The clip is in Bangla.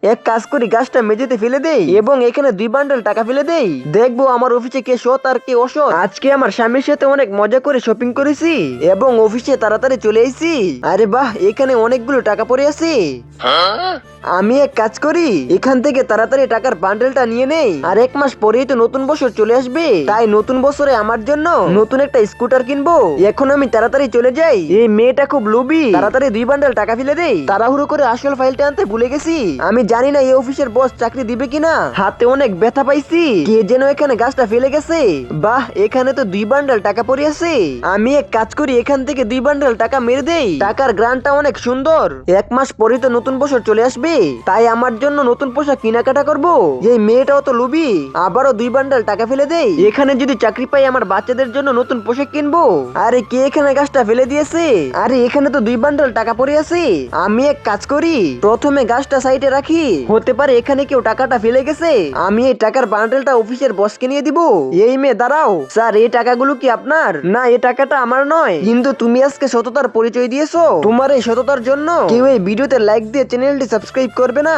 এক কাজ করি, গাছটা মেঝেতে ফেলে দেই এবং এখানে 2 বান্ডেল টাকা ফেলে দেই। দেখবো আমার অফিসে কে সৎ আর কে অসৎ। আজকে আমার স্বামীর সাথে অনেক মজা করে শপিং করেছি এবং অফিসে তাড়াতাড়ি চলে এসেছি। আরে বাহ, এখানে অনেকগুলো টাকা পড়ে আছে। আমি এক কাজ করি, এখান থেকে তাড়াতাড়ি টাকার বান্ডেলটা নিয়ে নেই। আর 1 মাস পরেই তো নতুন বছর চলে আসবে, তাই নতুন বছরে আমার জন্য নতুন একটা স্কুটার কিনবো। এখন আমি তাড়াতাড়ি চলে যাই। এই মেয়েটা খুব লোভী, তাড়াতাড়ি 2 বান্ডেল টাকা ফেলে দেই। তাড়াহুড়ো করে আসল ফাইলটা আনতে ভুলে গেছি। আমি জানি না এই অফিসের বস চাকরি দিবে কিনা। হাতে অনেক ব্যথা পাইছি, কে যেন এখানে গাছটা ফেলে গেছে। বাহ, এখানে তো 2 বান্ডেল টাকা পড়ে আছে। আমি এক কাজ করি, এখান থেকে 2 বান্ডেল টাকা মেরে দেই। টাকার গ্রানটা অনেক সুন্দর। 1 মাস পরে তো নতুন বছর চলে আসবে, তাই আমার জন্য নতুন পোশাক কেনাকাটা করবো। এই মেয়েটাও তো লোভী, আবারও 2 বান্ডেল টাকা ফেলে দেই। এখানে যদি চাকরি পাই আমার বাচ্চাদের জন্য নতুন পোশাক কিনবো। আরে কে এখানে গাছটা ফেলে দিয়েছে? আরে এখানে তো 2 বান্ডেল টাকা পড়ে আছে। আমি এক কাজ করি, প্রথমে গাছটা সাইডে রাখি, হতে পারে এখানে কেউ টাকাটা ফেলে গেছে। আমি এই টাকার বান্ডেলটা অফিসের বসকে নিয়ে দিব। এই মেয়ে দাঁড়াও, স্যার এই টাকাগুলো কি আপনার? না, এই টাকাটা আমার নয়, কিন্তু তুমি আজকে সততার পরিচয় দিয়েছো। তোমার এই সততার জন্য কেউ এই ভিডিওতে লাইক দিয়ে চ্যানেলটি সাবস্ক্রাইব করবে না?